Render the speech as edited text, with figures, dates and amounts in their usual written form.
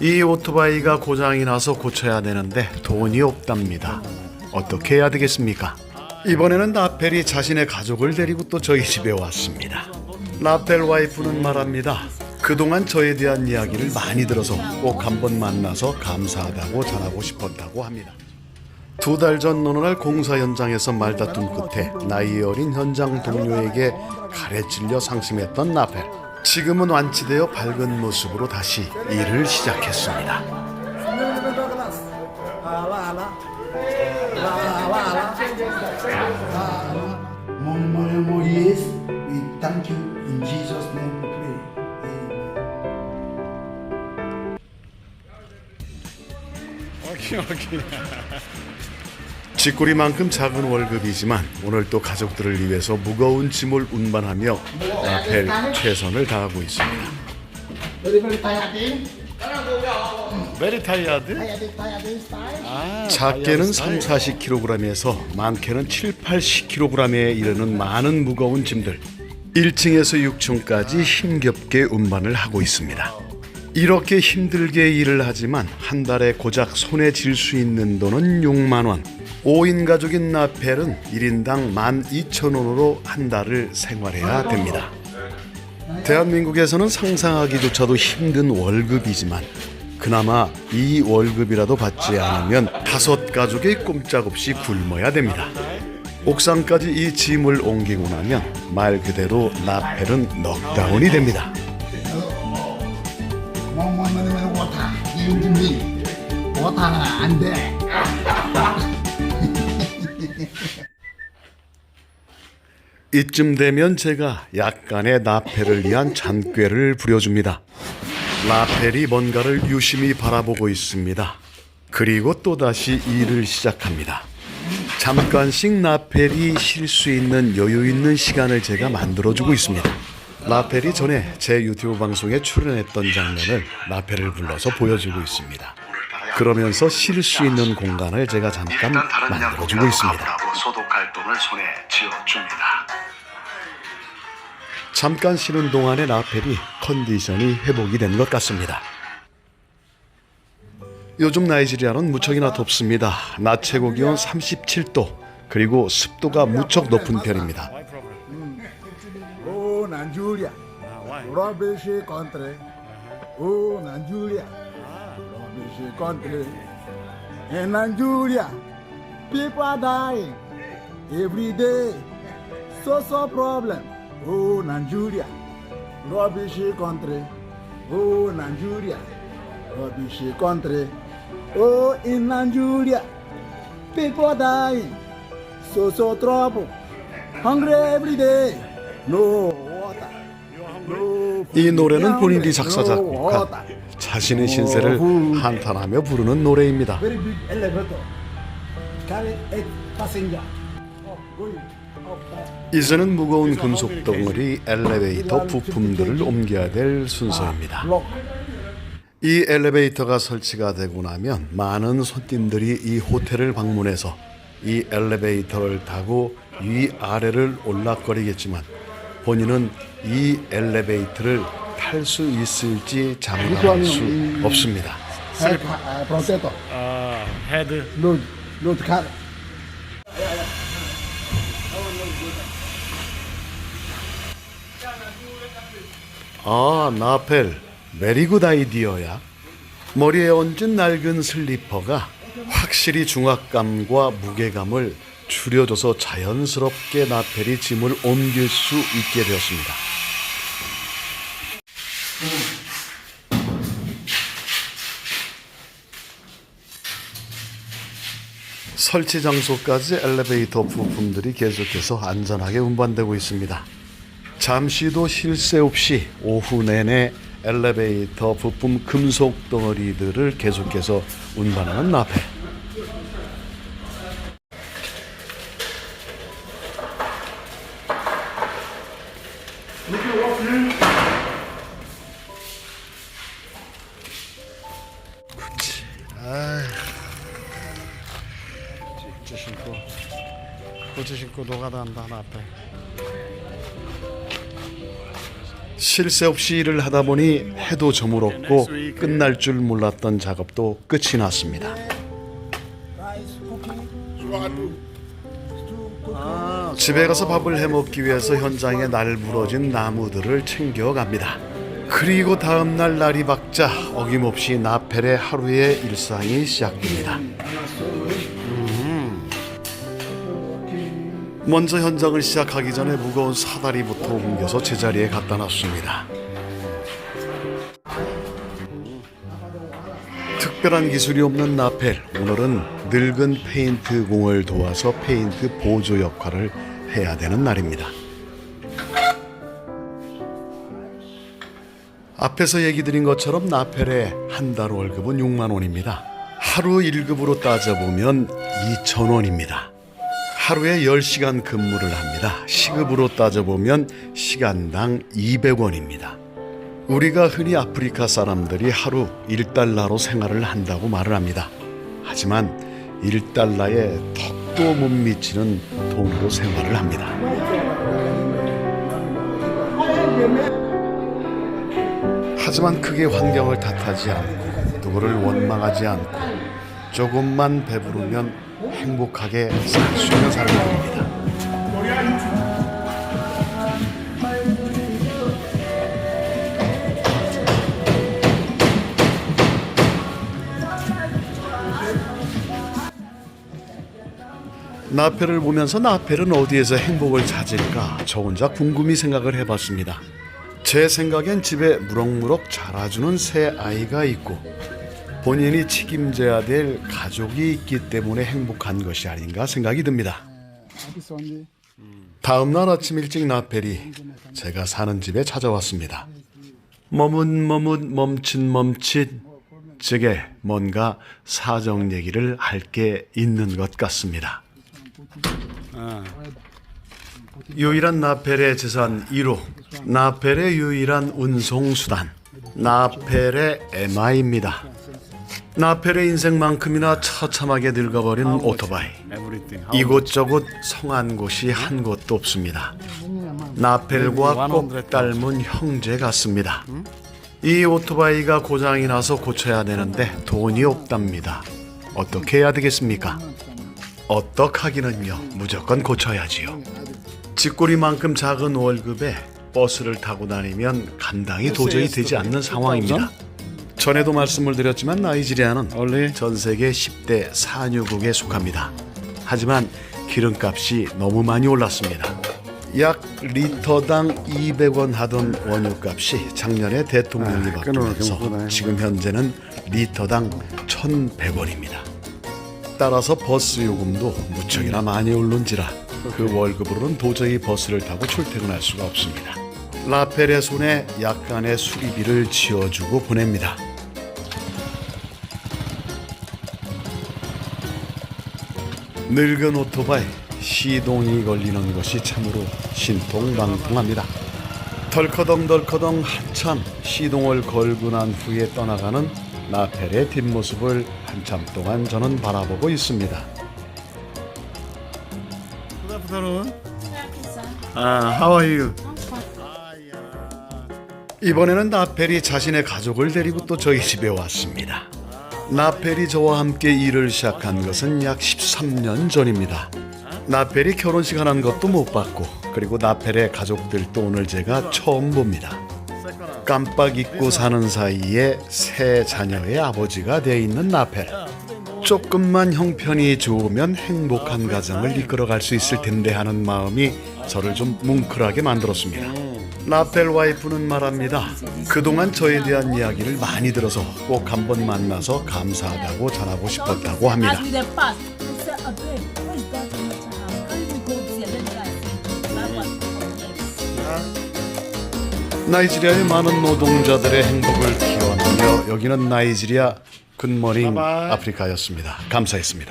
이 오토바이가 고장이 나서 고쳐야 되는데 돈이 없답니다. 어떻게 해야 되겠습니까? 이번에는 라펠이 자신의 가족을 데리고 또 저희 집에 왔습니다. 라펠 와이프는 말합니다. 그동안 저에 대한 이야기를 많이 들어서 꼭 한번 만나서 감사하다고 전하고 싶었다고 합니다. 2달 전 어느 날 공사 현장에서 말다툼 끝에 나이 어린 현장 동료에게 칼에 찔려 상심했던 라펠. 지금은 완치되어 밝은 모습으로 다시 일을 시작했습니다. 쥐꼬리만큼 작은 월급이지만 오늘 또 가족들을 위해서 무거운 짐을 운반하며 라펠 최선을 다하고 있습니다. Very tired? 작게는 3, 40kg에서 많게는 7, 80kg에 이르는 많은 무거운 짐들 1층에서 6층까지 힘겹게 운반을 하고 있습니다. 이렇게 힘들게 일을 하지만 한 달에 고작 손에 쥘 수 있는 돈은 6만 원. 5인 가족인 라펠은 1인당 12,000원으로 한 달을 생활해야 됩니다. 대한민국에서는 상상하기조차도 힘든 월급이지만 그나마 이 월급이라도 받지 않으면 5가족이 꼼짝없이 굶어야 됩니다. 옥상까지 이 짐을 옮기고 나면 말 그대로 라펠은 넉다운이 됩니다. 안 돼. 이쯤 되면 제가 약간의 라펠을 위한 잔꾀를 부려줍니다. 라펠이 뭔가를 유심히 바라보고 있습니다. 그리고 또다시 일을 시작합니다. 잠깐씩 라펠이 쉴 수 있는 여유 있는 시간을 제가 만들어주고 있습니다. 라펠이 전에 제 유튜브 방송에 출연했던 장면을 라펠을 불러서 보여주고 있습니다. 그러면서 쉴 수 있는 공간을 제가 잠깐 만들어주고 있습니다. 소독할 돈을 손에 쥐어줍니다. 잠깐 쉬는 동안에 라펠이 컨디션이 회복이 된 것 같습니다. 요즘 나이지리아는 무척이나 덥습니다. 낮 최고 기온 37도, 그리고 습도가 무척 높은 편입니다. 오, 난주리아. 러비시 컨트리. 오, 난주리아. 러비시 컨트리. In Nigeria, people are dying every day. So problem. Oh, Nigeria, rubbish country. Oh, Nigeria, rubbish country. Oh, in Nigeria, people are dying. So trouble. Hungry every day. No water. No food. 이 노래는 본인이 작사 작곡한 자신의 신세를 한탄하며 부르는 노래입니다. Very big elevator. Carry 8 passenger. Going up there. 이제는 무거운 금속 덩어리 엘리베이터 부품들을 옮겨야 될 순서입니다. 이 엘리베이터가 설치가 되고 나면 많은 손님들이 이 호텔을 방문해서 이 엘리베이터를 타고 위아래를 올라거리겠지만 본인은 이 엘리베이터를 탈 수 있을지 장담할 수 없습니다. Protector. 헤드. Load car. 아, 라펠, 메리굿 아이디어야. 머리에 얹은 낡은 슬리퍼가 확실히 중압감과 무게감을 줄여줘서 자연스럽게 라펠이 짐을 옮길 수 있게 되었습니다. 설치 장소까지 엘리베이터 부품들이 계속해서 안전하게 운반되고 있습니다. 잠시도 쉴 새 없이 오후 내내 엘리베이터 부품 금속 덩어리들을 계속해서 운반하는 라펠. 부츠 신고 노가다 한다 라펠. 쉴 새 없이 일을 하다 보니 해도 저물었고 끝날 줄 몰랐던 작업도 끝이 났습니다. 집에 가서 밥을 해먹기 위해서 현장에 날부러진 나무들을 챙겨갑니다. 그리고 다음 날 날이 밝자 어김없이 나펠의 하루의 일상이 시작됩니다. 먼저 현장을 시작하기 전에 무거운 사다리부터 옮겨서 제자리에 갖다 놨습니다. 특별한 기술이 없는 나펠, 오늘은 늙은 페인트 공을 도와서 페인트 보조 역할을 해야 되는 날입니다. 앞에서 얘기 드린 것처럼 나펠의 한 달 월급은 6만 원입니다. 하루 1급으로 따져보면 2천 원입니다. 하루에 10시간 근무를 합니다. 시급으로 따져보면 시간당 200원입니다. 우리가 흔히 아프리카 사람들이 하루 1달러로 생활을 한다고 말을 합니다. 하지만 1달러에 턱도 못 미치는 돈으로 생활을 합니다. 하지만 크게 환경을 탓하지 않고 누구를 원망하지 않고 조금만 배부르면 행복하게 살 수 있는 사람들입니다. 나펠을 보면서 나펠은 어디에서 행복을 찾을까 저 혼자 궁금히 생각을 해봤습니다. 제 생각엔 집에 무럭무럭 자라주는 새 아이가 있고 본인이 책임져야 될 가족이 있기 때문에 행복한 것이 아닌가 생각이 듭니다. 다음 날 아침 일찍 나펠이 제가 사는 집에 찾아왔습니다. 머뭇머뭇 멈칫멈칫 제게 뭔가 사정 얘기를 할 게 있는 것 같습니다. 유일한 나펠의 재산 1호, 나펠의 유일한 운송수단, 나펠의 에마입니다. 나펠의 인생만큼이나 처참하게 늙어버린 오토바이. 이곳저곳 성한 곳이 한 곳도 없습니다. 나펠과 꼭 닮은 형제 같습니다. 이 오토바이가 고장이 나서 고쳐야 되는데 돈이 없답니다. 어떻게 해야 되겠습니까? 어떡하기는요, 무조건 고쳐야지요. 쥐꼬리만큼 작은 월급에 버스를 타고 다니면 감당이 도저히 되지 않는 상황입니다. 전에도 말씀을 드렸지만 나이지리아는 전 세계 10대 산유국에 속합니다. 하지만 기름값이 너무 많이 올랐습니다. 약 리터당 200원 하던 원유값이 작년에 대통령이 바뀌면서 지금 현재는 리터당 1,100원입니다. 따라서 버스 요금도 무척이나 많이 오른지라 그 월급으로는 도저히 버스를 타고 출퇴근할 수가 없습니다. 나펠의 손에 약간의 수리비를 지어주고 보냅니다. 늙은 오토바이, 시동이 걸리는 것이 참으로 신통방통합니다. 덜커덩 한참 시동을 걸고 난 후에 떠나가는 나펠의 뒷모습을 한참 동안 저는 바라보고 있습니다. How are you? 이번에는 나펠이 자신의 가족을 데리고 또 저희 집에 왔습니다. 나펠이 저와 함께 일을 시작한 것은 약 13년 전입니다. 나펠이 결혼식 하는 것도 못 봤고 그리고 나펠의 가족들도 오늘 제가 처음 봅니다. 깜빡 잊고 사는 사이에 새 자녀의 아버지가 돼 있는 나펠. 조금만 형편이 좋으면 행복한 가정을 이끌어갈 수 있을 텐데 하는 마음이 저를 좀 뭉클하게 만들었습니다. 나펠 와이프는 말합니다. 그동안 저에 대한 이야기를 많이 들어서 꼭 한번 만나서 감사하다고 전하고 싶었다고 합니다. 나이지리아의 많은 노동자들의 행복을 기원하며 여기는 나이지리아 굿모닝 아프리카였습니다. 감사했습니다.